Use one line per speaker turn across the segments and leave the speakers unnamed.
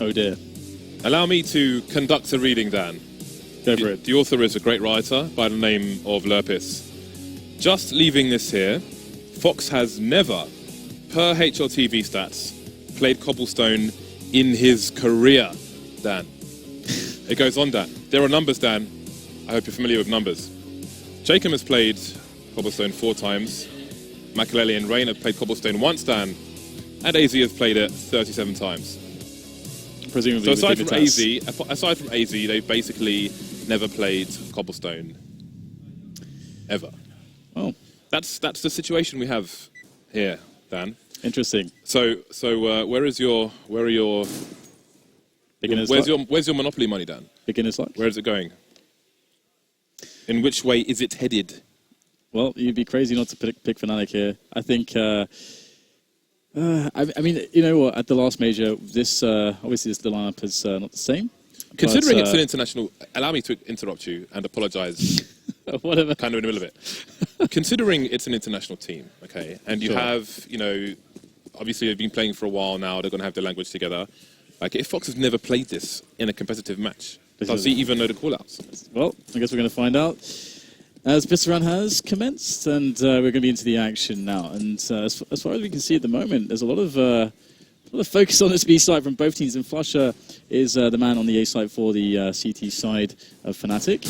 Oh dear.
Allow me to conduct a reading, Dan.
Go for it.
The author is a great writer by the name of Lurpis. Just leaving this here, Fox has never, per HLTV stats, played CobbleStone in his career, Dan. It goes on, Dan. There are numbers, Dan. I hope you're familiar with numbers. Jacob has played CobbleStone 4 times. Makaleli and Rain have played CobbleStone once, Dan. And AZ has played it 37 times.
Presumably,
so aside from AZ, they've basically never played CobbleStone ever.
Oh,
that's the situation we have here, Dan.
Interesting.
So where's your Monopoly money, Dan?
Beginner's luck.
Where is it going? In which way is it headed?
Well, you'd be crazy not to pick Fnatic here. I think. I mean, you know what? At the last major, this obviously the lineup is not the same.
Considering it's an international, allow me to interrupt you and apologise.
Whatever.
Kind of in the middle of it. Considering it's an international team, okay, and you have, you know, obviously they've been playing for a while now. They're going to have their language together. Like, if Fox has never played this in a competitive match, does he even know the call-outs?
Well, I guess we're going to find out. As Pistol Round has commenced, and we're going to be into the action now. And as far as we can see at the moment, there's a lot of focus on this B side from both teams. And Flusher is the man on the A side for the CT side of Fnatic.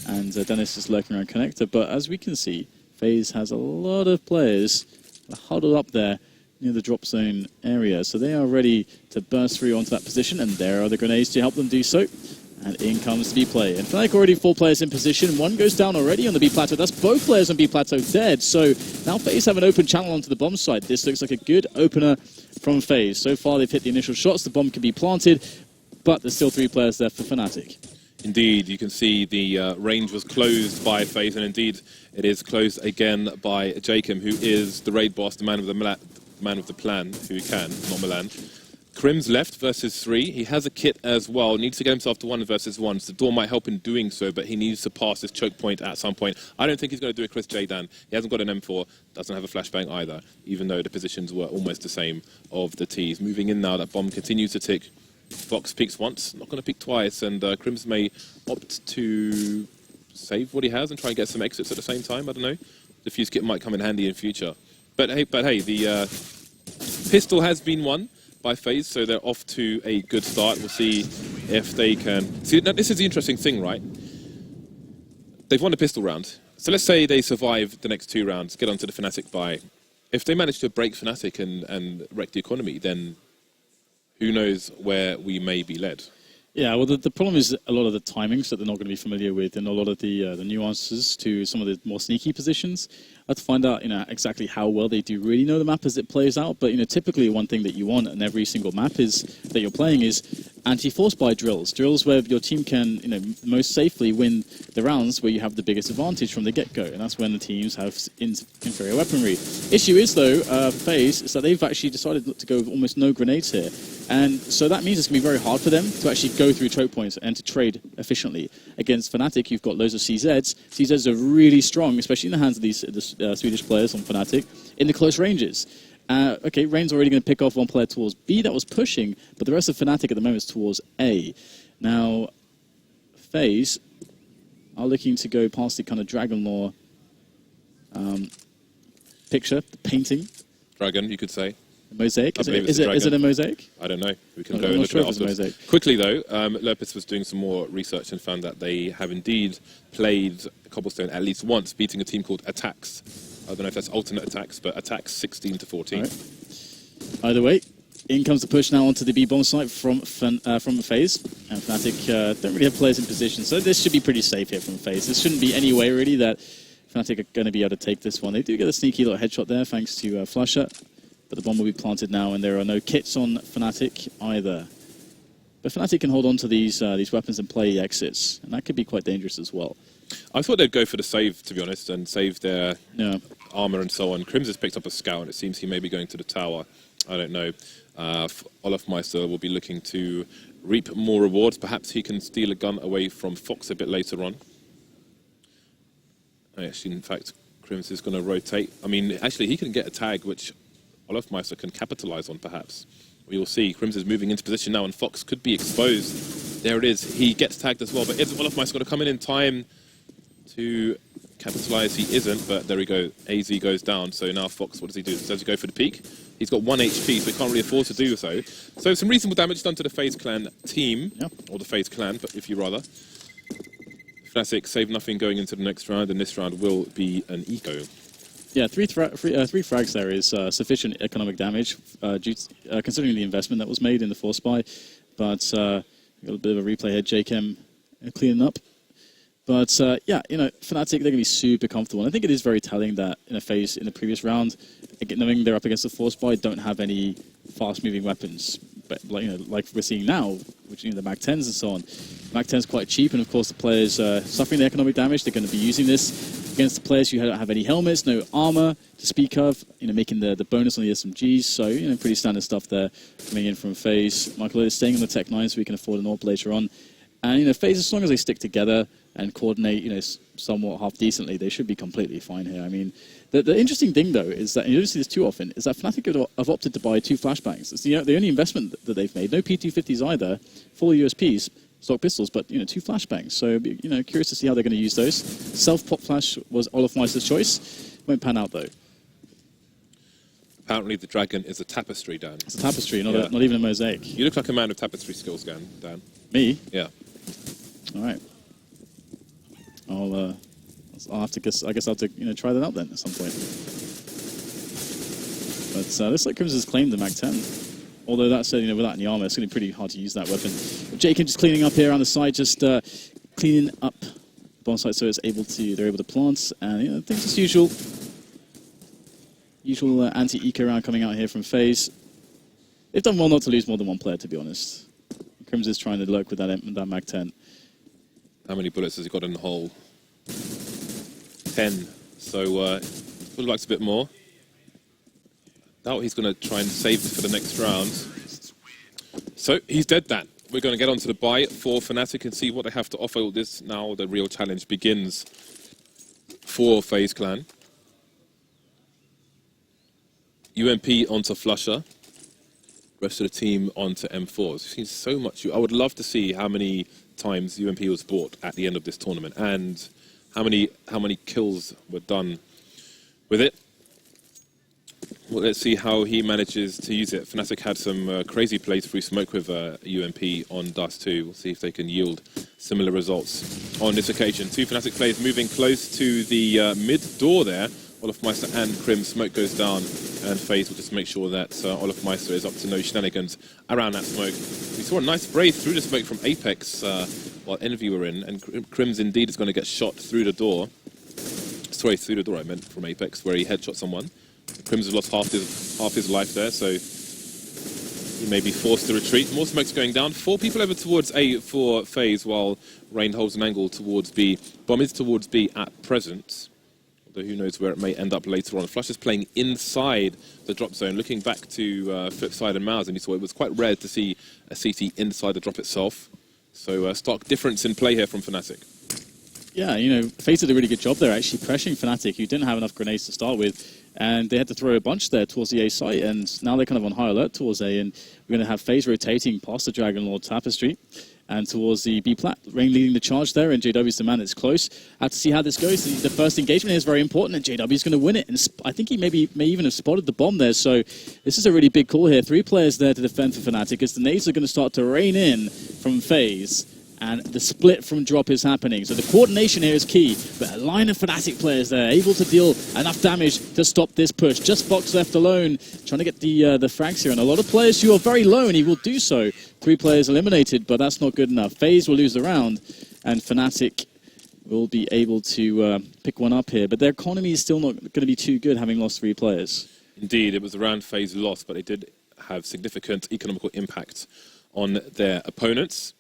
And Dennis is lurking around connector. But as we can see, FaZe has a lot of players huddled up there near the drop zone area. So they are ready to burst through onto that position. And there are the grenades to help them do so. And in comes the B play. And Fnatic already 4 players in position. One goes down already on the B plateau. That's both players on B plateau dead. So now FaZe have an open channel onto the bomb site. This looks like a good opener from FaZe. So far they've hit the initial shots. The bomb can be planted. But there's still 3 players there for Fnatic.
Indeed, you can see the range was closed by FaZe. And indeed, it is closed again by Jacob, who is the raid boss, the man of the plan, who can, not Milan. Crim's left versus 3. He has a kit as well. Needs to get himself to 1 versus 1. So the door might help in doing so, but he needs to pass this choke point at some point. I don't think he's going to do a Chris J, Dan. He hasn't got an M4. Doesn't have a flashbang either, even though the positions were almost the same of the T's. Moving in now, that bomb continues to tick. Fox peeks once, not going to peek twice, and Crims may opt to save what he has and try and get some exits at the same time. I don't know. The fuse kit might come in handy in future. But hey, the pistol has been won by FaZe, so they're off to a good start. We'll see if they can... See, now this is the interesting thing, right? They've won the pistol round. So let's say they survive the next 2 rounds, get onto the Fnatic bye. If they manage to break Fnatic and wreck the economy, then who knows where we may be led.
Yeah, well, the problem is a lot of the timings that they're not going to be familiar with, and a lot of the nuances to some of the more sneaky positions. I have to find out, exactly how well they do really know the map as it plays out. But typically one thing that you want in every single map is that you're playing is anti-force buy drills. Drills where your team can, most safely win the rounds where you have the biggest advantage from the get-go, and that's when the teams have inferior weaponry. Issue is though, FaZe, is that they've actually decided to go with almost no grenades here. And so that means it's going to be very hard for them to actually go through choke points and to trade efficiently. Against Fnatic, you've got loads of CZs. CZs are really strong, especially in the hands of these Swedish players on Fnatic, in the close ranges. Okay, Rain's already going to pick off one player towards B that was pushing, but the rest of Fnatic at the moment is towards A. Now, FaZe are looking to go past the kind of Dragon Lore picture, the painting.
Dragon, you could say.
A mosaic? Is it a mosaic?
I don't know. We can go and look at it afterwards. Quickly though, Lurpis was doing some more research and found that they have indeed played CobbleStone at least once, beating a team called Attacks. I don't know if that's alternate Attacks, but Attacks 16-14.
Right. Either way, in comes the push now onto the B-bomb site from FaZe. And Fnatic don't really have players in position, so this should be pretty safe here from FaZe. There shouldn't be any way really that Fnatic are going to be able to take this one. They do get a sneaky little headshot there thanks to Flusher. But the bomb will be planted now, and there are no kits on Fnatic either. But Fnatic can hold on to these weapons and play exits, and that could be quite dangerous as well.
I thought they'd go for the save, to be honest, and save their armor and so on. Crims has picked up a scout, and it seems he may be going to the tower. I don't know. Olafmeister will be looking to reap more rewards. Perhaps he can steal a gun away from Fox a bit later on. Actually, in fact, Crims is going to rotate. I mean, actually, he can get a tag, which Olafmeister can capitalize on, perhaps. We will see. Crims is moving into position now, and Fox could be exposed. There it is. He gets tagged as well, but isn't Olofmeister going to come in time to capitalize? He isn't, but there we go. AZ goes down, so now Fox, what does he do? Does he go for the peak? He's got 1 HP, so he can't really afford to do so. So some reasonable damage done to the FaZe Clan team, or the FaZe Clan, but if you rather. Fnatic save nothing going into the next round, and this round will be an eco.
Yeah, three frags there is sufficient economic damage, considering the investment that was made in the force buy. But got a bit of a replay here, JKM cleaning up. But yeah, you know, Fnatic, they're going to be super comfortable. And I think it is very telling that in a FaZe in the previous round, knowing they're up against the force buy, don't have any fast-moving weapons. But like, you know, like we're seeing now, which, you know, the Mag-10s and so on. Mag-10's quite cheap, and of course the players suffering the economic damage, they're going to be using this against the players who don't have any helmets, no armor to speak of, you know, making the bonus on the SMGs. So, you know, pretty standard stuff there coming in from FaZe. Michael is staying on the Tech 9 so we can afford an AWP later on. And, you know, FaZe, as long as they stick together and coordinate, you know, somewhat half decently, they should be completely fine here. I mean, the interesting thing, though, is that, and you don't see this too often, is that Fnatic have opted to buy 2 flashbangs. It's the only investment that they've made. No P250s either, full USPs, stock pistols, but, you know, 2 flashbangs. So, you know, curious to see how they're going to use those. Self-pop flash was Olofmeister's choice. Won't pan out, though.
Apparently the dragon is a tapestry, Dan.
It's a tapestry, not even a mosaic.
You look like a man with tapestry skills, Dan.
Me?
Yeah.
All right. I'll have to guess. I guess I'll have to, you know, try that out then at some point. But looks like Crims has claimed the Mag-10. Although that said, you know, without any armor, it's going to be pretty hard to use that weapon. Jacob just cleaning up here on the side, just cleaning up bomb site so they're able to plant, and, you know, things as usual. Usual anti-eco round coming out here from FaZe. They've done well not to lose more than 1 player, to be honest. Crims is trying to lurk with that Mag-10.
How many bullets has he got in the hole? 10. So would have liked a bit more. Doubt he's going to try and save this for the next round. So he's dead, Dan. We're going to get onto the buy for Fnatic and see what they have to offer. All this now, the real challenge begins for FaZe Clan. UMP onto Flusher. Rest of the team onto M4s. We've seen so much. I would love to see how many times UMP was bought at the end of this tournament and how many kills were done with it. Well, let's see how he manages to use it. Fnatic had some crazy plays through smoke with UMP on Dust 2. We'll see if they can yield similar results on this occasion. 2 Fnatic players moving close to the mid door there. Olofmeister and Krim. Smoke goes down, and FaZe will just make sure that Olofmeister is up to no shenanigans around that smoke. We saw a nice spray through the smoke from Apex while Envy were in, and Krim's indeed is going to get shot through the door. Sorry, through the door I meant, from Apex, where he headshot someone. Krims has lost half his life there, so he may be forced to retreat. More smoke's going down. 4 people over towards A for FaZe, while Rain holds an angle towards B. Bomb is towards B at present. Who knows where it may end up later on. Flush is playing inside the drop zone, looking back to Flipside and Mouse, and you saw it was quite rare to see a CT inside the drop itself. So stark difference in play here from Fnatic. Yeah, you know, FaZe did a really good job there, actually pressuring Fnatic, who didn't have enough grenades to start with, and they had to throw a bunch there towards the A site, and now they're kind of on high alert towards A, and we're going to have FaZe rotating past the Dragon Lord Tapestry and towards the B plat. Rain leading the charge there, and JW's the man that's close. Have to see how this goes. The first engagement here is very important, and JW's going to win it. And I think he may even have spotted the bomb there. So this is a really big call here. 3 players there to defend for Fnatic as the nades are going to start to rain in from FaZe. And the split from drop is happening. So the coordination here is key. But a line of Fnatic players there, able to deal enough damage to stop this push. Just Fox left alone, trying to get the frags here. And a lot of players who are very low, and he will do so. 3 players eliminated, but that's not good enough. FaZe will lose the round, and Fnatic will be able to pick one up here. But their economy is still not going to be too good, having lost 3 players. Indeed, it was a round FaZe loss, but it did have significant economical impact on their opponents.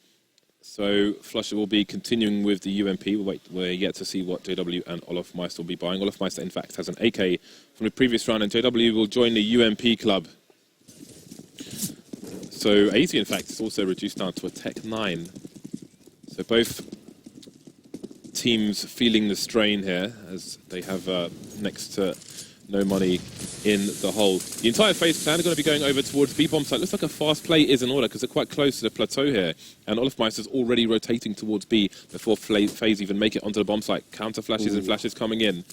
So Flusher will be continuing with the UMP. We're yet to see what JW and Olofmeister will be buying. Olofmeister, in fact, has an AK from the previous round, and JW will join the UMP club. So AZ, in fact, is also reduced down to a Tech 9. So both teams feeling the strain here, as they have next to no money in the hole. The entire FaZe clan are going to be going over towards B-bomb site. Looks like a fast play is in order because they're quite close to the plateau here. And Olofmeister's already rotating towards B before FaZe even make it onto the bomb site. Counter flashes and flashes coming in.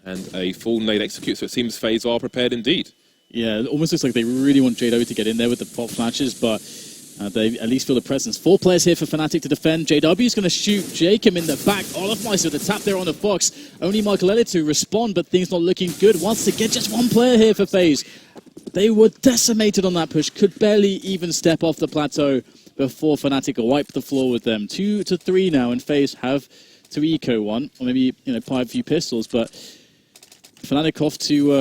And a full nade execute, so it seems FaZe are prepared indeed.
Yeah, it almost looks like they really want JW to get in there with the pop flashes, but they at least feel the presence. 4 players here for Fnatic to defend. JW is going to shoot Jacob in the back. Olofmeister with the tap there on the Fox. Only Michael to respond, but things not looking good. Once again, just 1 player here for FaZe. They were decimated on that push. Could barely even step off the plateau before Fnatic wipe the floor with them. 2 to 3 now, and FaZe have to eco one, or maybe buy a few pistols, but Fnatic off to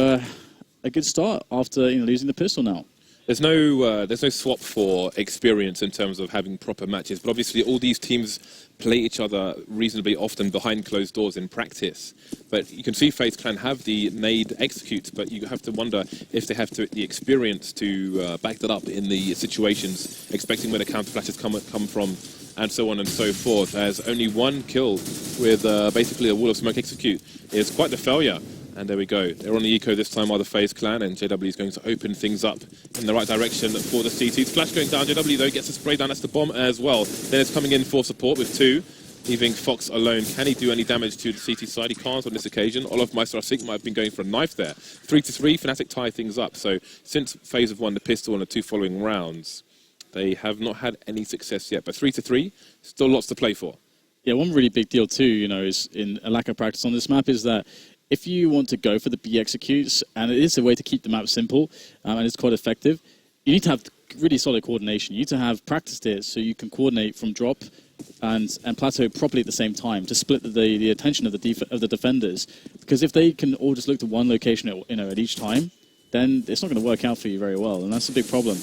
a good start after losing the pistol now.
There's no swap for experience in terms of having proper matches, but obviously all these teams play each other reasonably often behind closed doors in practice. But you can see FaZe Clan have the nade execute, but you have to wonder if they have the experience to back that up in the situations, expecting where the counter flashes come from, and so on and so forth. As only 1 kill with basically a wall of smoke execute is quite the failure. And there we go. They're on the eco this time, are the FaZe clan, and JW is going to open things up in the right direction for the CTs. Flash going down. JW, though, gets a spray down. That's the bomb as well. Then it's coming in for support with 2, leaving Fox alone. Can he do any damage to the CT side? He can't on this occasion. Olofmeister, I think, might have been going for a knife there. 3 to 3, Fnatic tie things up. So since FaZe have won the pistol in the 2 following rounds, they have not had any success yet. But 3 to 3, still lots to play for. Yeah,
one really big deal too, is in a lack of practice on this map is that if you want to go for the B executes, and it is a way to keep the map simple, and it's quite effective, you need to have really solid coordination. You need to have practiced it so you can coordinate from drop and plateau properly at the same time to split the attention of the defenders. Because if they can all just look to one location at each time, then it's not going to work out for you very well, and that's a big problem.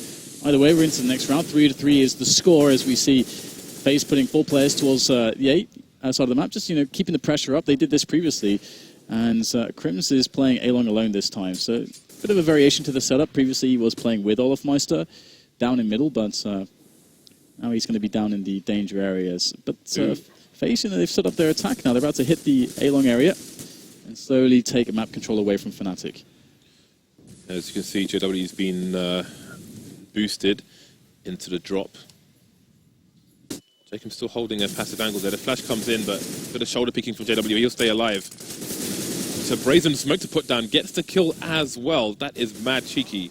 Either way, we're into the next round. 3 to 3 is the score as we see FaZe putting 4 players towards the 8 outside of the map, just keeping the pressure up. They did this previously. And Crims is playing A-Long alone this time, so a bit of a variation to the setup. Previously he was playing with Olofmeister down in middle, but now he's going to be down in the danger areas. But FaZe, they've set up their attack now. They're about to hit the A-Long area and slowly take map control away from Fnatic.
As you can see, JW's been boosted into the drop. Jacob's still holding a passive angle there. The flash comes in, but a bit of shoulder picking from JW. He'll stay alive. So Brazen Smoke to put down, gets the kill as well. That is mad cheeky.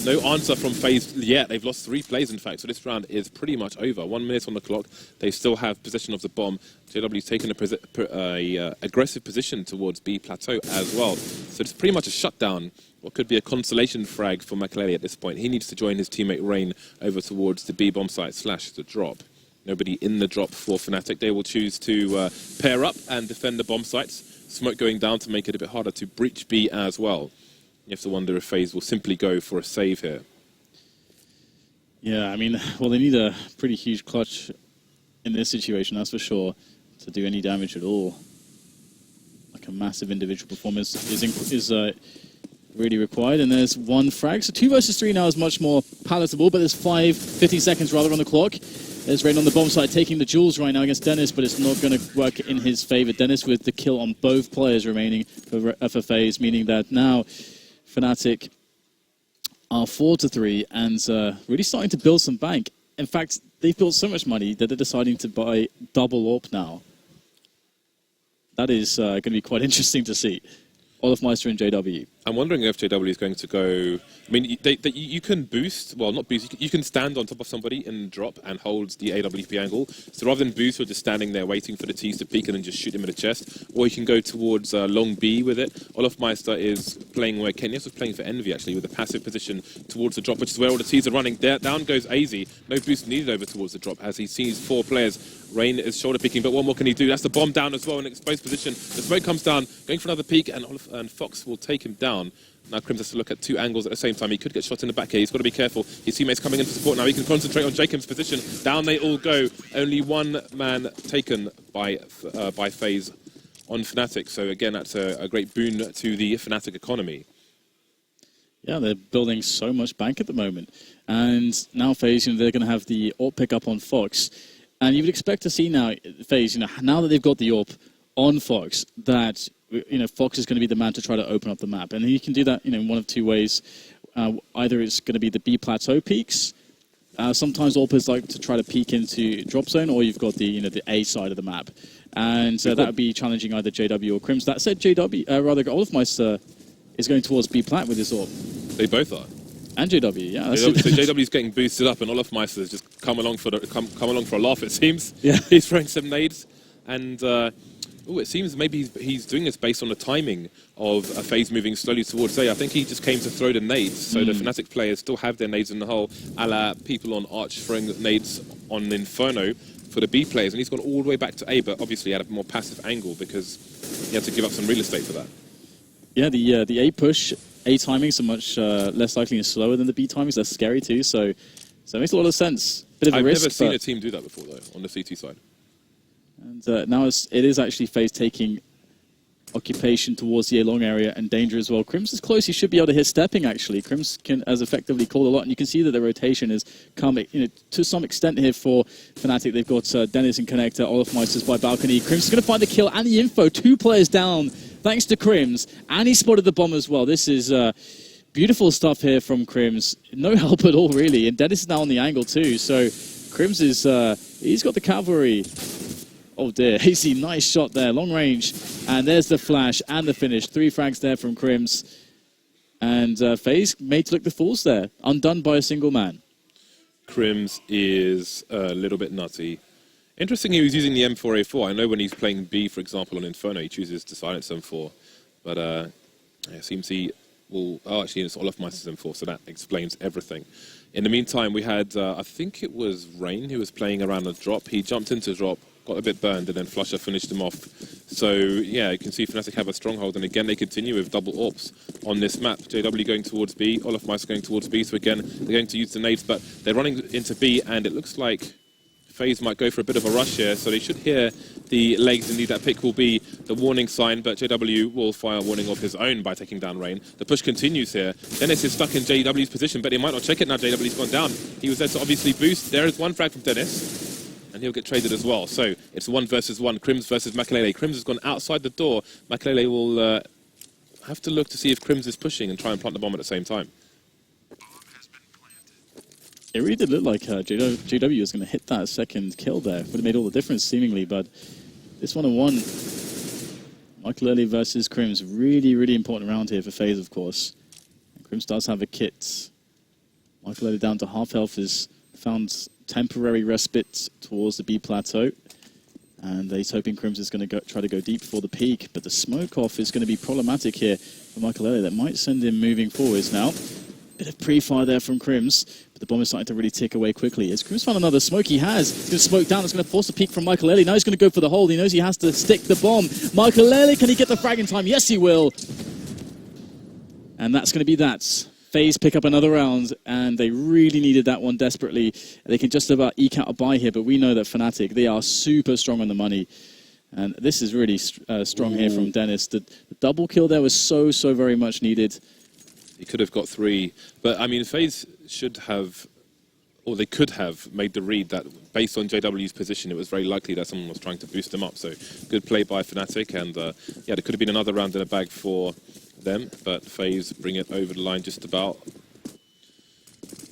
No answer from FaZe yet. They've lost 3 plays, in fact, so this round is pretty much over. 1 minute on the clock. They still have possession of the bomb. JW's taken a aggressive position towards B plateau as well. So it's pretty much a shutdown. What could be a consolation frag for Makaleli at this point. He needs to join his teammate Rain over towards the B bomb site / the drop. Nobody in the drop for Fnatic. They will choose to pair up and defend the bomb sites. Smoke going down to make it a bit harder to breach B as well. You have to wonder if FaZe will simply go for a save here.
Yeah, well, they need a pretty huge clutch in this situation, that's for sure, to do any damage at all. Like a massive individual performance is really required, and there's 1 frag. So 2 versus 3 now is much more palatable, but there's 15 seconds rather on the clock. There's Rain on the bomb side taking the jewels right now against Dennis, but it's not going to work in his favor. Dennis with the kill on both players remaining for FaZe, meaning that now Fnatic are 4 to 3 and really starting to build some bank. In fact, they've built so much money that they're deciding to buy double AWP now. That is going to be quite interesting to see. Olofmeister and JW.
I'm wondering if JW is going to go... you can boost, well, not boost, you can stand on top of somebody in drop and hold the AWP angle. So rather than boost, you're just standing there waiting for the T's to peek and then just shoot him in the chest. Or you can go towards long B with it. Olofmeister is playing where Kenyas was playing for Envy, actually, with a passive position towards the drop, which is where all the T's are running. Down goes AZ. No boost needed over towards the drop as he sees 4 players. Rain is shoulder picking, but what more can he do? That's the bomb down as well in an exposed position. The smoke comes down, going for another peek, and Fox will take him down. Now Crims has to look at 2 angles at the same time. He could get shot in the back here. He's got to be careful. His teammates coming in for support now. He can concentrate on Jacob's position. Down they all go. Only 1 man taken by FaZe on Fnatic. So again, that's a great boon to the Fnatic economy.
Yeah, they're building so much bank at the moment. And now FaZe, they're going to have the AWP pick up on Fox. And you would expect to see now, FaZe, now that they've got the AWP on Fox, that Fox is going to be the man to try to open up the map. And he can do that, in one of two ways. Either it's going to be the B plateau peaks. Sometimes AWPers like to try to peek into drop zone, or you've got the A side of the map. And that would be challenging either JW or Crims. That said, Olofmeister is going towards B plat with his AWP.
They both are.
And JW, yeah.
So JW's getting boosted up, and Olofmeister has just come along for a laugh, it seems.
Yeah.
He's throwing some nades, and it seems maybe he's doing this based on the timing of a FaZe moving slowly towards A. I think he just came to throw the nades, so the Fnatic players still have their nades in the hole, a la people on Arch throwing nades on Inferno for the B players, and he's gone all the way back to A, but obviously he had a more passive angle because he had to give up some real estate for that.
Yeah, the A push, A timings are much less likely and slower than the B timings. That's scary too, so it makes a lot of sense. Bit of a risk.
I've never seen a team do that before, though, on the CT side.
And now it is actually FaZe taking occupation towards the A long area and danger as well. Crims is close. He should be able to hit stepping, actually. Crims has effectively called a lot, and you can see that the rotation has come to some extent here for Fnatic. They've got Dennis and Connector, Olofmeister's by balcony. Crims is going to find the kill and the info. 2 players down thanks to Crims, and he spotted the bomb as well. This is beautiful stuff here from Crims. No help at all, really, and Dennis is now on the angle too, so Crims is he's got the cavalry. Oh dear, AC, nice shot there, long range. And there's the flash and the finish. 3 frags there from Crims. And FaZe made to look the fools there, undone by a single man.
Crims is a little bit nutty. Interesting he was using the M4A4. I know when he's playing B, for example, on Inferno, he chooses to silence M4. But it seems he will... Oh, actually, it's Olofmeister's M4, so that explains everything. In the meantime, we had, I think it was Rain who was playing around the drop. He jumped into drop, got a bit burned, and then Flusher finished him off. So, yeah, you can see Fnatic have a stronghold, and again, they continue with double AWPs on this map. JW going towards B, Olofmeister going towards B, so again, they're going to use the nades, but they're running into B, and it looks like FaZe might go for a bit of a rush here, so they should hear the legs. Indeed, that pick will be the warning sign, but JW will fire a warning of his own by taking down Rain. The push continues here. Dennis is stuck in JW's position, but he might not check it now. JW's gone down. He was there to obviously boost. There is one frag from Dennis, and he'll get traded as well. So it's 1 versus 1, Crims versus Makalele. Crims has gone outside the door. Makalele will have to look to see if Crims is pushing and try and plant the bomb at the same time.
It really did look like JW was going to hit that second kill there. Would have made all the difference, seemingly, but this 1-on-1, Makalele versus Crims, really, really important round here for FaZe, of course. And Crims does have a kit. Makalele down to half health has found temporary respite towards the B plateau. And he's hoping Crims is going to try to go deep for the peak, but the smoke off is going to be problematic here for Makalele. That might send him moving forwards now. Bit of pre-fire there from Crims, but the bomb is starting to really tick away quickly. As Crims found another smoke, he has. He's going to smoke down, it's going to force a peek from Makalele. Now he's going to go for the hold, he knows he has to stick the bomb. Makalele, can he get the frag in time? Yes, he will. And that's going to be that. FaZe pick up another round, and they really needed that one desperately. They can just about eke out a buy here, but we know that Fnatic, they are super strong on the money. And this is really strong here from Dennis. The double kill there was so very much needed.
He could have got 3, but I mean, FaZe should have, or they could have made the read that based on JW's position, it was very likely that someone was trying to boost them up. So good play by Fnatic, and yeah, there could have been another round in the bag for them, but FaZe bring it over the line just about.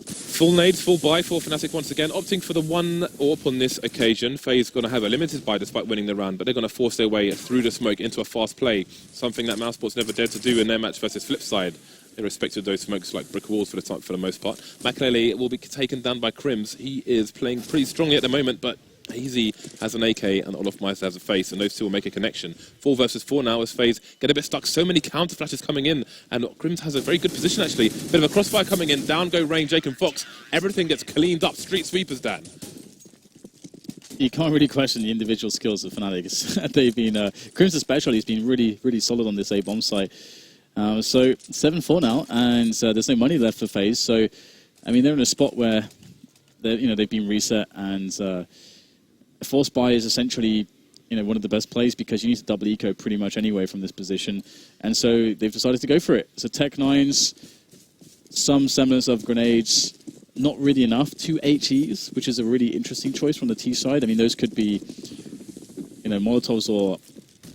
Full nades, full buy for Fnatic once again, opting for the 1 AWP on this occasion. FaZe going to have a limited buy despite winning the round, but they're going to force their way through the smoke into a fast play, something that Mousesports never dared to do in their match versus Flipside. Irrespective of those smokes like brick walls for the most part. Makalele will be taken down by Crims. He is playing pretty strongly at the moment, but Easy has an AK and Olofmeister has a FaZe, and those two will make a connection. 4 versus 4 now as FaZe get a bit stuck. So many counter flashes coming in, and Crims has a very good position actually. Bit of a crossfire coming in. Down go Rain, Jake and Fox. Everything gets cleaned up. Street sweepers, Dan.
You can't really question the individual skills of Fnatic. They've been Crims especially has been really solid on this A bomb site. So 7-4 now, and there's no money left for FaZe. So, I mean, they're in a spot where they've been reset, and a force buy is essentially one of the best plays because you need to double eco pretty much anyway from this position, and so they've decided to go for it. So Tech 9s, some semblance of grenades, not really enough. 2 HEs, which is a really interesting choice from the T side. I mean, those could be Molotovs or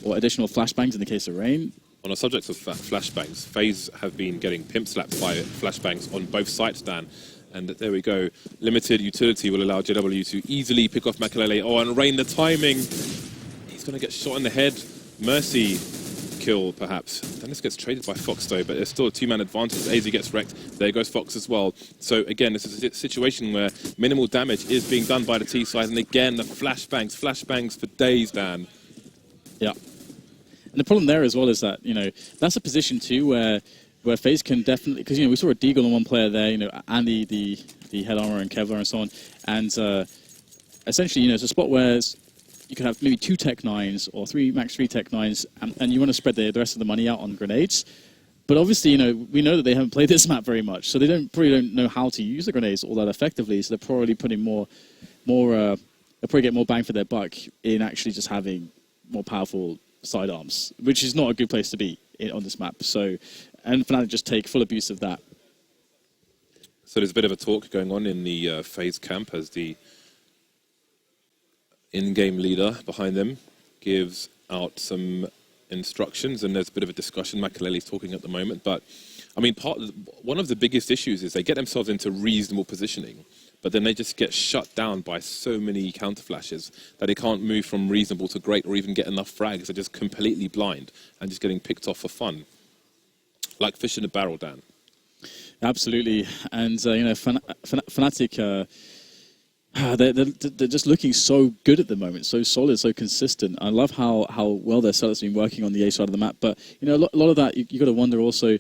or additional flashbangs in the case of Rain.
On the subject of flashbangs, FaZe have been getting pimp slapped by flashbangs on both sides, Dan. And there we go. Limited utility will allow JW to easily pick off Makalele. Oh, and Rain, the timing. He's going to get shot in the head. Mercy kill, perhaps. Then this gets traded by Fox, though, but there's still a two-man advantage. AZ gets wrecked. There goes Fox as well. So, again, this is a situation where minimal damage is being done by the T side. And again, the flashbangs for days, Dan.
Yeah. And the problem there as well is that, that's a position too where FaZe can definitely, because, we saw a Deagle on one player there, and the head armor and Kevlar and so on. And essentially, it's a spot where you could have maybe 2 Tech 9s or max 3 Tech 9s, and you want to spread the rest of the money out on grenades. But obviously, we know that they haven't played this map very much, so they probably don't know how to use the grenades all that effectively. So they're probably putting they'll probably get more bang for their buck in actually just having more powerful sidearms, which is not a good place to be on this map. So, and Fnatic just take full abuse of that.
So there's a bit of a talk going on in the FaZe camp as the in-game leader behind them gives out some instructions, and there's a bit of a discussion. Makalele's talking at the moment, but I mean, one of the biggest issues is they get themselves into reasonable positioning, but then they just get shut down by so many counter flashes that they can't move from reasonable to great or even get enough frags. They're just completely blind and just getting picked off for fun. Like fish in a barrel, Dan. Absolutely.
And, Fnatic, they're just looking so good at the moment, so solid, so consistent. I love how well their seller's been working on the A side of the map. But, a lot of that, you got to wonder also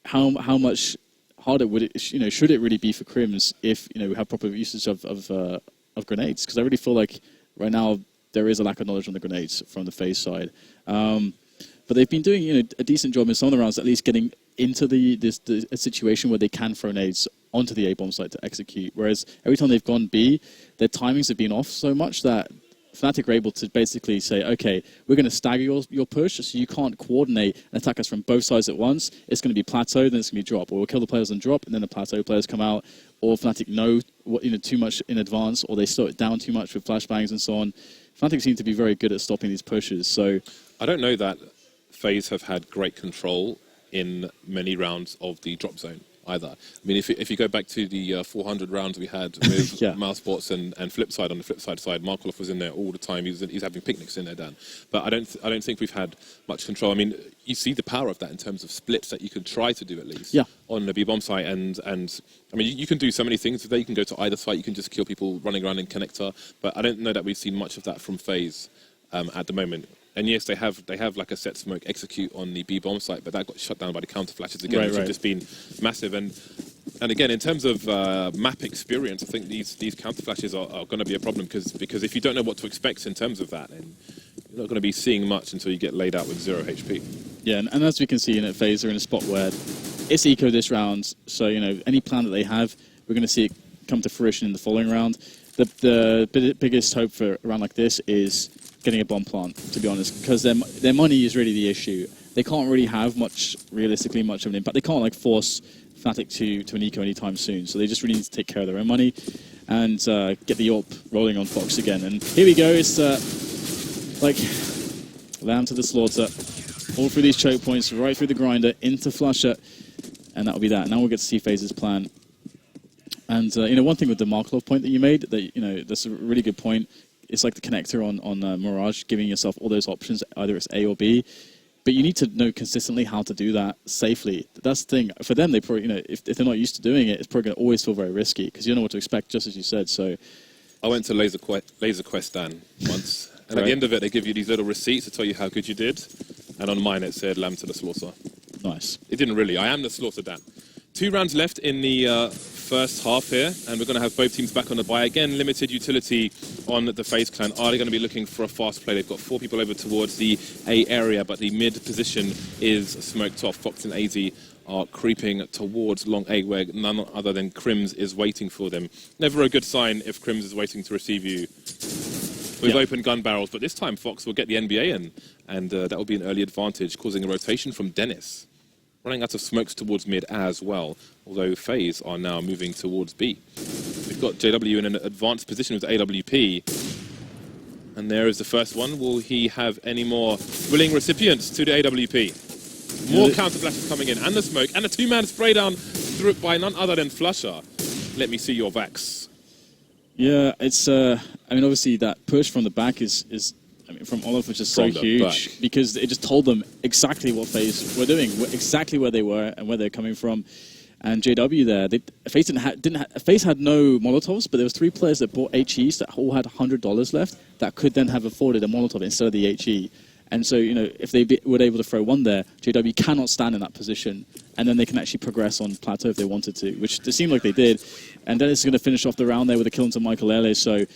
how much harder would it, should it really be for Crims if, we have proper usage of grenades? Because I really feel like right now there is a lack of knowledge on the grenades from the FaZe side. But they've been doing, a decent job in some of the rounds, at least getting into a situation where they can throw nades onto the A-bomb site to execute. Whereas every time they've gone B, their timings have been off so much that Fnatic are able to basically say, okay, we're going to stagger your push, so you can't coordinate and attack us from both sides at once. It's going to be plateau, then it's going to be drop. Or we'll kill the players and drop, and then the plateau players come out. Or Fnatic know too much in advance, or they slow it down too much with flashbangs and so on. Fnatic seem to be very good at stopping these pushes. So
I don't know that FaZe have had great control in many rounds of the drop zone either. I mean, if you go back to the 400 rounds we had with
yeah.
Mousesports and Flipside on the Flipside side, Markoloff was in there all the time. He's having picnics in there, Dan. But I don't think we've had much control. I mean, you see the power of that in terms of splits that you could try to do at least on the B-bomb site. And I mean, you can do so many things with that. You can go to either site. You can just kill people running around in connector. But I don't know that we've seen much of that from FaZe at the moment. And yes, they have like a set smoke execute on the B-bomb site, but that got shut down by the counter flashes again, which have just been massive. And again, in terms of map experience, I think these counter flashes are going to be a problem because if you don't know what to expect in terms of that, then you're not going to be seeing much until you get laid out with 0 HP.
Yeah, and as we can see, FaZe are in a spot where it's eco this round, so any plan that they have, we're going to see it come to fruition in the following round. The biggest hope for a round like this is getting a bomb plant, to be honest, because their money is really the issue. They can't really have realistically much of an impact. They can't force Fnatic to an eco anytime soon, so they just really need to take care of their own money and get the AWP rolling on Fox again. And here we go, it's lamb to the slaughter, all through these choke points, right through the grinder, into Flusher, and that'll be that. Now we'll get to see FaZe's plan. And one thing with the Markov point that you made, that's a really good point. It's like the connector on Mirage, giving yourself all those options, either it's A or B. But you need to know consistently how to do that safely. That's the thing. For them, they probably, if they're not used to doing it, it's probably going to always feel very risky because you don't know what to expect, just as you said. So,
I went to Laser Quest, Dan, once. And at the end of it, they give you these little receipts to tell you how good you did. And on mine, it said, lamb to the slaughter.
Nice.
It didn't really. I am the slaughter, Dan. 2 rounds left in the first half here, and we're going to have both teams back on the buy. Again, limited utility on the FaZe clan. Are they going to be looking for a fast play? They've got 4 people over towards the A area, but the mid position is smoked off. Fox and AZ are creeping towards long A, where none other than Crims is waiting for them. Never a good sign if Crims is waiting to receive you with open gun barrels, but this time Fox will get the NBA in, and that will be an early advantage, causing a rotation from Dennis. Running out of smokes towards mid as well, although FaZe are now moving towards B. We've got JW in an advanced position with AWP. And there is the first one. Will he have any more willing recipients to the AWP? More counter flashes coming in, and the smoke, and a two-man spray down through by none other than Flusher. Let me see your Vax.
Yeah, it's. I mean, obviously that push from the back is I mean, from Olaf was just so huge because it just told them exactly what FaZe were doing, exactly where they were and where they're coming from. And JW there, FaZe had no Molotovs, but there was 3 players that bought HEs that all had $100 left that could then have afforded a Molotov instead of the HE. And so, you know, if they were able to throw one there, JW cannot stand in that position, and then they can actually progress on plateau if they wanted to, which it seemed like they did. And then it's going to finish off the round there with a kill into Michael Ele. So, you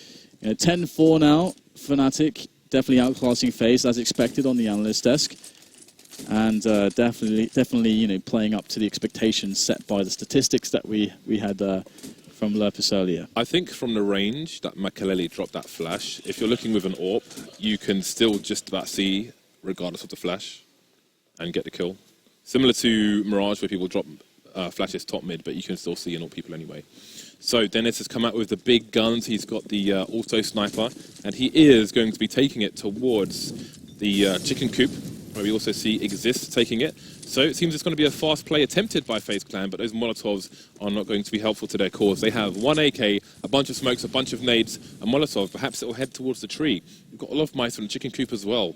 know, 10-4 now, Fnatic definitely outclassing FaZe as expected on the analyst desk. And definitely, you know, playing up to the expectations set by the statistics that we had from Lurpus earlier.
I think from the range that Makaleli dropped that flash, if you're looking with an AWP, you can still just about see, regardless of the flash, and get the kill. Similar to Mirage, where people drop flashes top mid, but you can still see and AWP people anyway. So Dennis has come out with the big guns. He's got the auto sniper, and he is going to be taking it towards the chicken coop, where we also see Exist taking it. So it seems it's going to be a fast play attempted by FaZe Clan, but those Molotovs are not going to be helpful to their cause. They have 1 AK, a bunch of smokes, a bunch of nades, a Molotov. Perhaps it will head towards the tree. We've got a lot of mice on the chicken coop as well.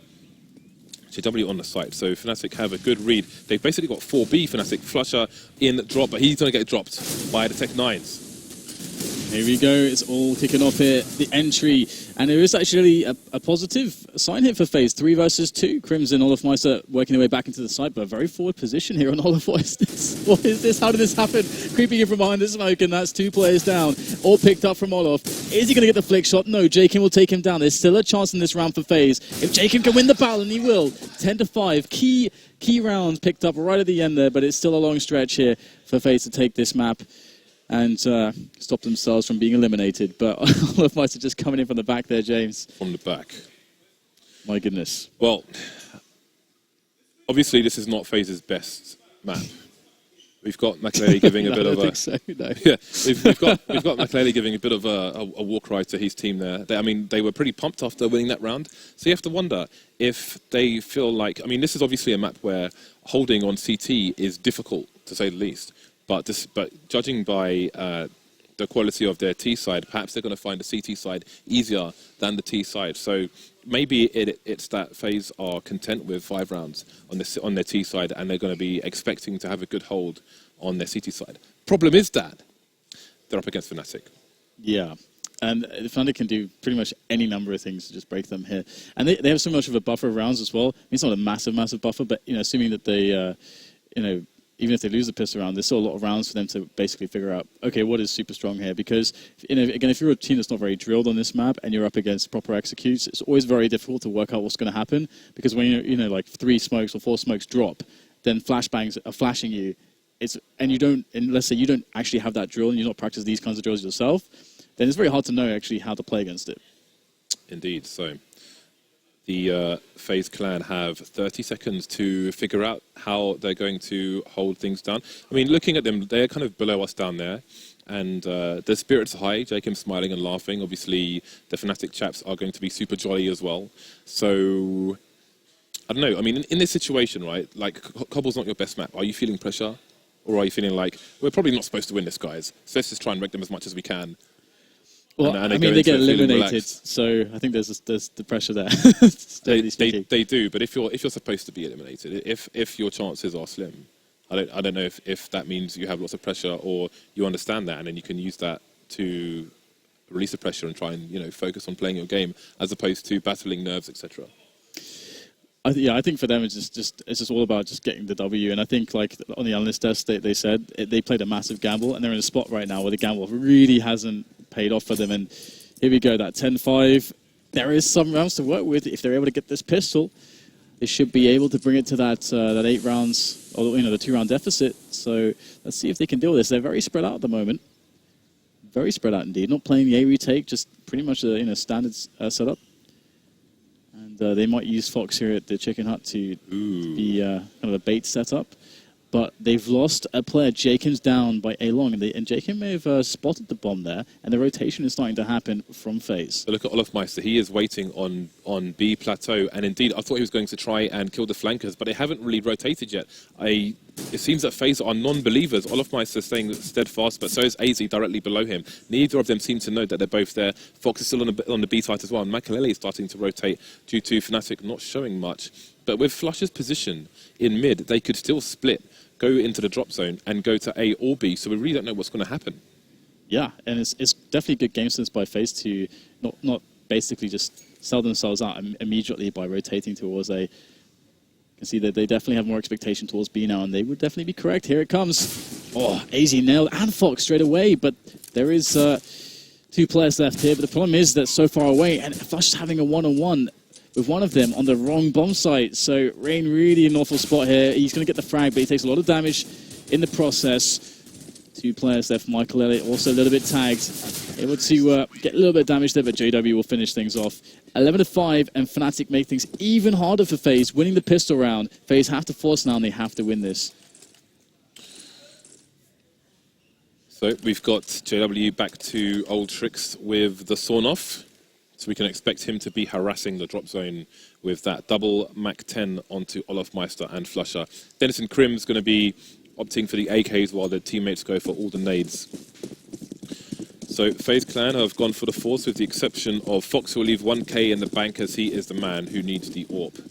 JW on the site, so Fnatic have a good read. They've basically got 4B Fnatic. Flusher in drop, but he's going to get dropped by the Tech 9s.
Here we go, it's all kicking off here, the entry, and there is actually a positive sign here for FaZe, 3 versus 2. Crimson, Olaf Meister working their way back into the site, but a very forward position here on Olaf. What is this? What is this? How did this happen? Creeping in from behind the smoke, and that's 2 players down, all picked up from Olaf. Is he going to get the flick shot? No, Jakin will take him down. There's still a chance in this round for FaZe. If Jakin can win the battle, and he will, 10-5, key rounds picked up right at the end there, but it's still a long stretch here for FaZe to take this map and stop themselves from being eliminated. But Olaf Meister just coming in from the back there, James.
From the back.
My goodness.
Well, obviously this is not FaZe's best map. We've got Makaleli giving a bit of a... I don't think so, no. Yeah, we've got Makaleli giving a bit of a war cry to his team there. I mean, they were pretty pumped after winning that round. So you have to wonder if they feel like... I mean, this is obviously a map where holding on CT is difficult, to say the least. But judging by the quality of their T side, perhaps they're going to find the CT side easier than the T side. So maybe it's that FaZe are content with 5 rounds on their T side, and they're going to be expecting to have a good hold on their CT side. Problem is that they're up against Fnatic.
Yeah. And Fnatic can do pretty much any number of things to just break them here. And they have so much of a buffer of rounds as well. I mean, it's not a massive buffer, but, you know, assuming that they, you know, even if they lose the pistol round, there's still a lot of rounds for them to basically figure out, okay, what is super strong here? Because, you know, again, if you're a team that's not very drilled on this map and you're up against proper executes, it's always very difficult to work out what's going to happen. Because when you know, like 3 smokes or 4 smokes drop, then flashbangs are flashing you. And you don't, and let's say you don't actually have that drill and you're not practicing these kinds of drills yourself, then it's very hard to know actually how to play against it.
Indeed. So the FaZe Clan have 30 seconds to figure out how they're going to hold things down. I mean, looking at them, they're kind of below us down there, and their spirits are high. Jacob's smiling and laughing. Obviously, the Fnatic chaps are going to be super jolly as well. So, I don't know. I mean, in this situation, right, like, Cobble's not your best map. Are you feeling pressure? Or are you feeling like, we're probably not supposed to win this, guys, so let's just try and wreck them as much as we can?
Well, I mean, they get eliminated, so I think there's the pressure there.
They do, but if you're supposed to be eliminated, if your chances are slim, I don't know if that means you have lots of pressure or you understand that and then you can use that to release the pressure and try and, you know, focus on playing your game as opposed to battling nerves, etc.
I think for them it's just all about just getting the W. And I think, like, on the analyst desk, they said they played a massive gamble, and they're in a spot right now where the gamble really hasn't paid off for them. And here we go, that 10-5. There is some rounds to work with. If they're able to get this pistol, they should be able to bring it to that 8 rounds, or, you know, the 2-round deficit. So let's see if they can deal with this. They're very spread out at the moment. Very spread out indeed. Not playing the A retake, just pretty much a standard setup. And they might use Fox here at the Chicken Hut to be kind of a bait setup. but they've lost a player. Jacob's down by A long, and Jacob may have spotted the bomb there, and the rotation is starting to happen from FaZe.
But look at Olofmeister. He is waiting on B plateau, and indeed, I thought he was going to try and kill the flankers, but they haven't really rotated yet. It seems that FaZe are non-believers. Olofmeister staying steadfast, but so is AZ directly below him. Neither of them seem to know that they're both there. Fox is still on the B side as well, and Makalele is starting to rotate due to Fnatic not showing much. But with Flush's position in mid, they could still split, go into the drop zone, and go to A or B, so we really don't know what's going to happen.
Yeah, and it's definitely good game sense by FaZe to not basically just sell themselves out immediately by rotating towards A. You can see that they definitely have more expectation towards B now, and they would definitely be correct. Here it comes. Oh, AZ nailed and Fox straight away, but there is 2 players left here. But the problem is that so far away, and Flush is having a one-on-one with one of them on the wrong bomb site. So Rain really in an awful spot here. He's going to get the frag, but he takes a lot of damage in the process. 2 players left. Michael Elliott also a little bit tagged. Able to get a little bit of damage there, but JW will finish things off. 11-5, and Fnatic make things even harder for FaZe, winning the pistol round. FaZe have to force now, and they have to win this.
So we've got JW back to old tricks with the sawn off. So we can expect him to be harassing the drop zone with that double Mac 10 onto Olofmeister and Flusher. Denison Crim's going to be opting for the AKs while their teammates go for all the nades. So FaZe Clan have gone for the force with the exception of Fox, who will leave 1k in the bank as he is the man who needs the AWP.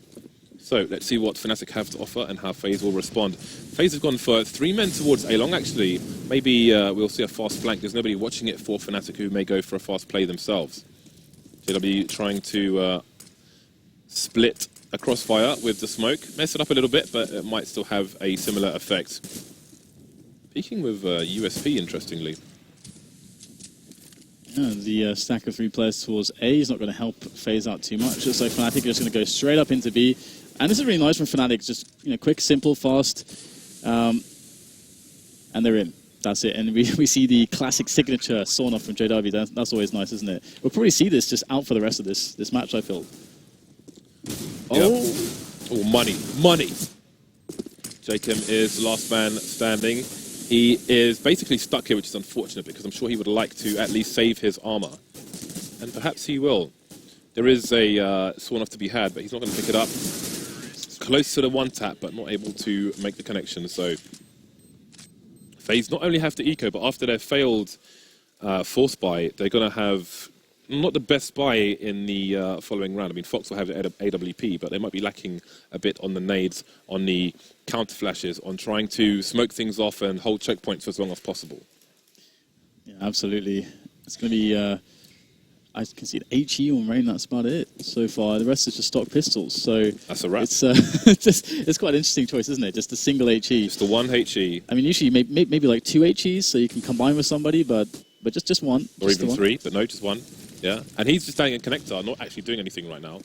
So let's see what Fnatic have to offer and how FaZe will respond. FaZe have gone for 3 men towards A-Long actually. Maybe we'll see a fast flank. There's nobody watching it for Fnatic who may go for a fast play themselves. JW trying to split a crossfire with the smoke. Mess it up a little bit, but it might still have a similar effect. Speaking with USP, interestingly.
Yeah, the stack of 3 players towards A is not going to help FaZe out too much. So Fnatic are just going to go straight up into B. And this is really nice from Fnatic. Just quick, simple, fast. And they're in. That's it, and we see the classic signature sawn off from JW. That's always nice, isn't it? We'll probably see this just out for the rest of this match, I feel.
Oh, money. Jacob is the last man standing. He is basically stuck here, which is unfortunate because I'm sure he would like to at least save his armor. And perhaps he will. There is a sawn off to be had, but he's not going to pick it up. Close to the one tap, but not able to make the connection, so FaZe not only have to eco, but after their failed force buy, they're going to have not the best buy in the following round. I mean, Fox will have AWP, but they might be lacking a bit on the nades, on the counter flashes, on trying to smoke things off and hold checkpoints for as long as possible.
Yeah, absolutely. It's going to be, I can see an HE on Rain, that's about it so far. The rest is just stock pistols, so
that's a wrap.
It's, it's quite an interesting choice, isn't it? Just a single HE.
Just the one HE.
I mean, usually maybe like 2 HEs, so you can combine with somebody, but just one.
Or
just
even 3, but no, just one. Yeah, and he's just standing in connector, not actually doing anything right now.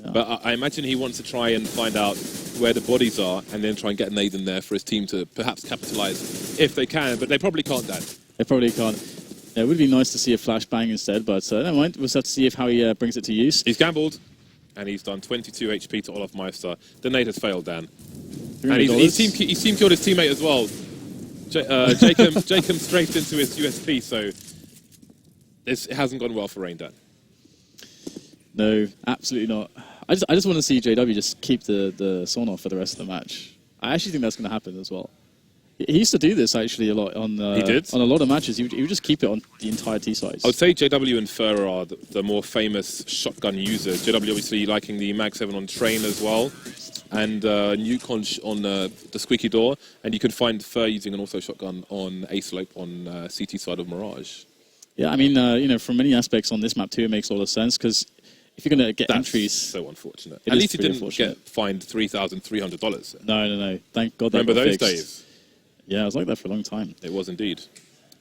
Yeah. But I imagine he wants to try and find out where the bodies are and then try and get a nade in there for his team to perhaps capitalize if they can, but they probably can't, Dan.
They probably can't. Yeah, it would be nice to see a flashbang instead, but never mind. We'll just have to see how he brings it to use.
He's gambled, and he's done 22 HP to Olofmeister. The nade has failed, Dan. And he's team killed his teammate as well. Jacob straight into his USP, so it hasn't gone well for Rain, Dan.
No, absolutely not. I just want to see JW just keep the sawn off for the rest of the match. I actually think that's going to happen as well. He used to do this actually a lot on on a lot of matches. He would just keep it on the entire T sides.
I would say JW and Fur are the more famous shotgun users. JW obviously liking the Mag 7 on Train as well, and Nuke on the Squeaky Door, and you can find Fur using an auto shotgun on A Slope on CT side of Mirage.
Yeah, I mean, from many aspects on this map too, it makes a lot of sense because if you're going to get entries,
so unfortunate. At least he didn't get fined $3,300.
No. Thank God.
Remember those days?
Yeah, I was like that for a long time.
It was indeed.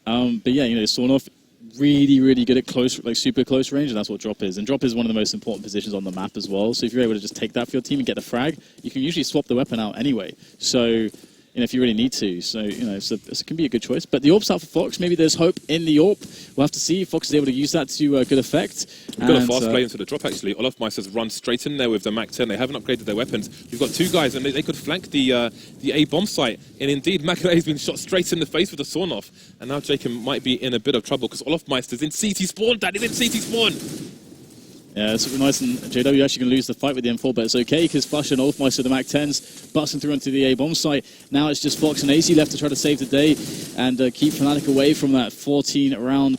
But yeah, sawn off, really good at close, like super close range, and that's what drop is. And drop is one of the most important positions on the map as well. So if you're able to just take that for your team and get the frag, you can usually swap the weapon out anyway. So if you really need to. So, it can be a good choice. But the AWP's out for Fox. Maybe there's hope in the AWP. We'll have to see if Fox is able to use that to good effect.
We've got a fast play into the drop, actually. Olofmeister's run straight in there with the Mac-10. They haven't upgraded their weapons. We've got two guys, and they could flank the A bomb site. And indeed, Makalele's been shot straight in the face with a sawn-off. And now Jacob might be in a bit of trouble because Olofmeister's in CT spawn. Dad, he's in CT spawn.
Yeah, it's nice, and JW actually going to lose the fight with the M4, but it's okay, because Flash and Olofmeister, the Mac-10s, busting through onto the A-bomb site. Now it's just Fox and AC left to try to save the day and keep Fnatic away from that 14-round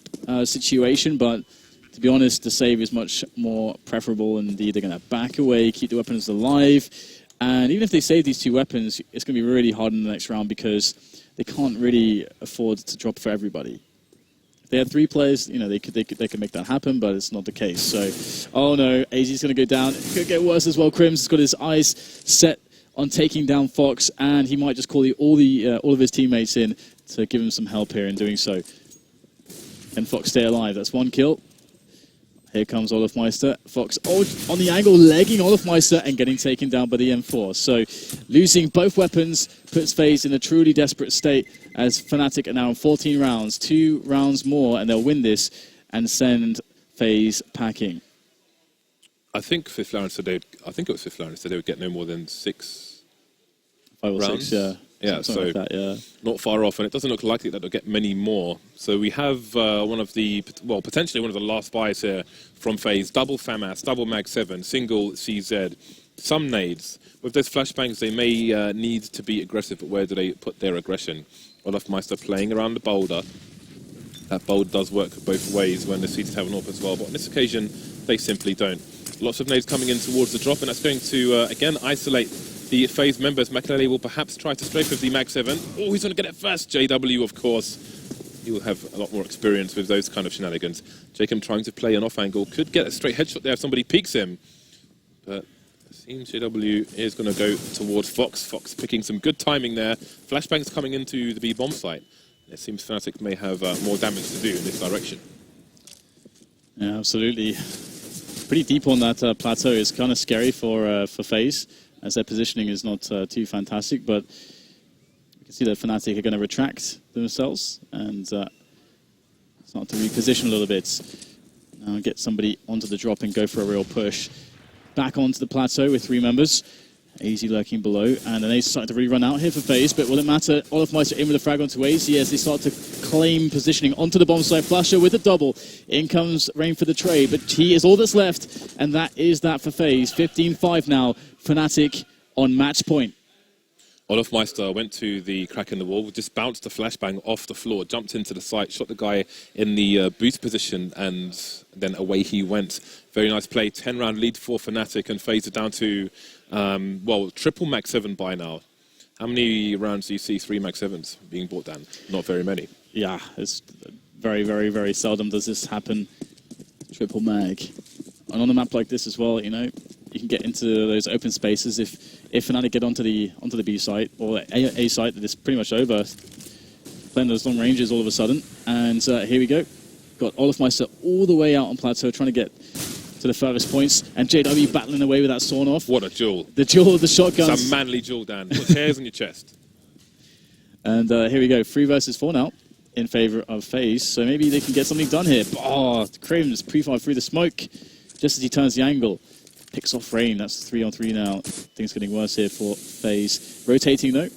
situation, but to be honest, the save is much more preferable, and indeed they're going to back away, keep the weapons alive, and even if they save these two weapons, it's going to be really hard in the next round, because they can't really afford to drop for everybody. If they had 3 players, they could make that happen, but it's not the case. So, oh no, AZ's going to go down. It could get worse as well. Crims has got his eyes set on taking down Fox, and he might just call all of his teammates in to give him some help here in doing so. Can Fox stay alive? That's 1 kill. Here comes Olofmeister. Fox on the angle, legging Olofmeister and getting taken down by the M4. So losing both weapons puts FaZe in a truly desperate state, as Fnatic are now in 14 rounds. 2 rounds more and they'll win this and send FaZe packing.
I think Fifth Lawrence said they would get no more than 6
5 or
rounds.
6, yeah.
Yeah,
something
so
like that, yeah.
Not far off, and it doesn't look likely that they'll get many more. So we have potentially one of the last buys here from FaZe. Double FAMAS, double Mag-7, single CZ, some nades. With those flashbangs, they may need to be aggressive, but where do they put their aggression? Olofmeister playing around the boulder. That boulder does work both ways when the CTs have an AWP as well, but on this occasion, they simply don't. Lots of nades coming in towards the drop, and that's going to, again, isolate the FaZe members. Makalele will perhaps try to strafe with the Mag-7. Oh, he's going to get it first. JW, of course. He will have a lot more experience with those kind of shenanigans. Jacob trying to play an off angle. Could get a straight headshot there if somebody peeks him. But it seems JW is going to go towards Fox. Fox picking some good timing there. Flashbangs coming into the B bomb site. It seems Fnatic may have more damage to do in this direction.
Yeah, absolutely. Pretty deep on that plateau. It's kind of scary for FaZe, as their positioning is not too fantastic, but you can see that Fnatic are going to retract themselves and start to reposition a little bit. Now get somebody onto the drop and go for a real push. Back onto the plateau with 3 members. AZ lurking below, and then they start to really run out here for FaZe, but will it matter? Olofmeister in with a frag onto AZ as they start to claim positioning onto the bomb site. Flasher with a double. In comes Rain for the trade, but he is all that's left, and that is that for FaZe. 15-5 now. Fnatic on match point.
Olofmeister went to the crack in the wall, just bounced the flashbang off the floor, jumped into the site, shot the guy in the boost position, and then away he went. Very nice play. 10-round lead for Fnatic, and FaZe are down to, triple Mag-7 by now. How many rounds do you see 3 Mag-7s being brought down? Not very many.
Yeah, it's very, very, very seldom does this happen. Triple Mag. And on a map like this as well, you can get into those open spaces if Fnatic get onto the B site or A site, that is pretty much over. Playing those long ranges all of a sudden, and here we go. Got Olofmeister all the way out on plateau, trying to get to the furthest points, and JW battling away with that sawn off.
What a duel!
The duel of the shotguns.
It's a manly duel, Dan. Put hairs on your chest.
And here we go, 3 versus 4 now in favor of FaZe. So maybe they can get something done here. Oh, Crims pre-fire through the smoke just as he turns the angle. Picks off Rain. That's 3-on-3 now. Things getting worse here for FaZe. Rotating though.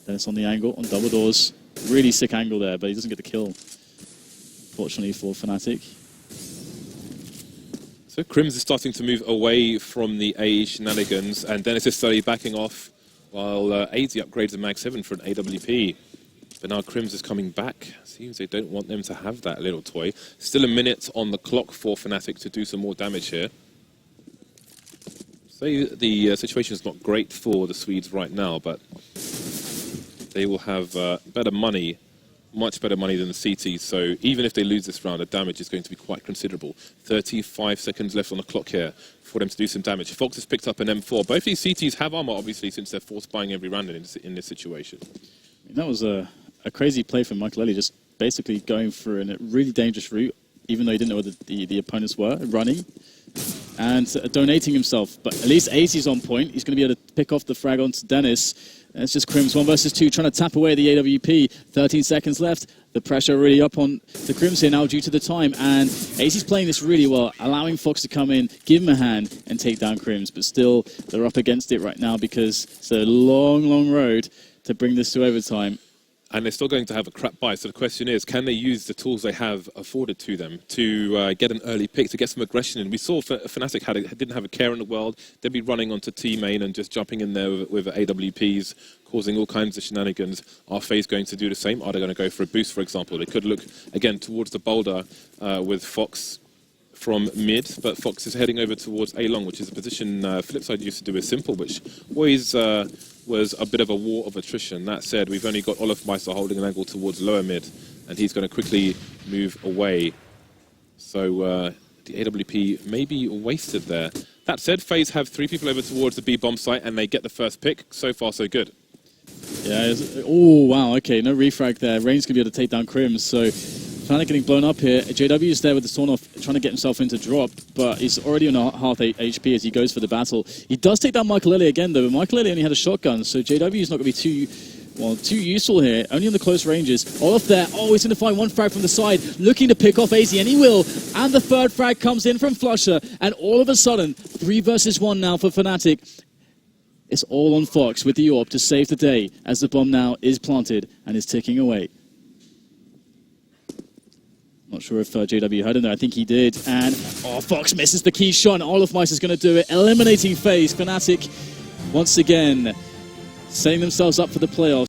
Then it's on the angle, on double doors. Really sick angle there, but he doesn't get the kill. Fortunately for Fnatic.
So Crims is starting to move away from the A shenanigans, and Dennis is slowly backing off while AZ upgrades the Mag-7 for an AWP. But now Crims is coming back. Seems they don't want them to have that little toy. Still a minute on the clock for Fnatic to do some more damage here. So the situation is not great for the Swedes right now, but they will have better money, much better money than the CTs. So even if they lose this round, the damage is going to be quite considerable. 35 seconds left on the clock here for them to do some damage. Fox has picked up an M4. Both these CTs have armor, obviously, since they're force buying every round in this situation.
That was a crazy play from Makalele, just basically going for a really dangerous route, even though he didn't know where the opponents were running. and donating himself. But at least AZ's on point. He's going to be able to pick off the frag onto Dennis. And it's just Crims 1 versus 2 trying to tap away the AWP. 13 seconds left. The pressure really up on the Crims here now due to the time. And AZ's playing this really well, allowing Fox to come in, give him a hand, and take down Crims. But still, they're up against it right now because it's a long, long road to bring this to overtime.
And they're still going to have a crap buy. So the question is, can they use the tools they have afforded to them to get an early pick, to get some aggression in? We saw Fnatic didn't have a care in the world. They'd be running onto T main and just jumping in there with AWPs, causing all kinds of shenanigans. Are FaZe going to do the same? Are they going to go for a boost, for example? They could look, again, towards the boulder with Fox from mid, but Fox is heading over towards A long, which is a position Flipside used to do with Simple, which always was a bit of a war of attrition. That said, we've only got Olofmeister holding an angle towards lower mid, and he's going to quickly move away. So the AWP may be wasted there. That said, FaZe have 3 people over towards the B bomb site, and they get the first pick. So far, so good.
Yeah, oh wow, okay, no refrag there. Rain's going to be able to take down Crims, so Fnatic getting blown up here. JW is there with the Storm off, trying to get himself into drop, but he's already on a half HP as he goes for the battle. He does take down Michael Ellie again, though, but Michael Ellie only had a shotgun, so JW is not going to be too useful here, only on the close ranges. Olaf there, oh, he's going to find one frag from the side, looking to pick off AZ, and he will. And the third frag comes in from Flusher, and all of a sudden, 3 versus 1 now for Fnatic. It's all on Fox with the AWP to save the day, as the bomb now is planted and is ticking away. Not sure if JW heard him there. I think he did. And, oh, Fox misses the key shot. Olofmeister is going to do it, eliminating FaZe. Fnatic, once again, setting themselves up for the playoffs.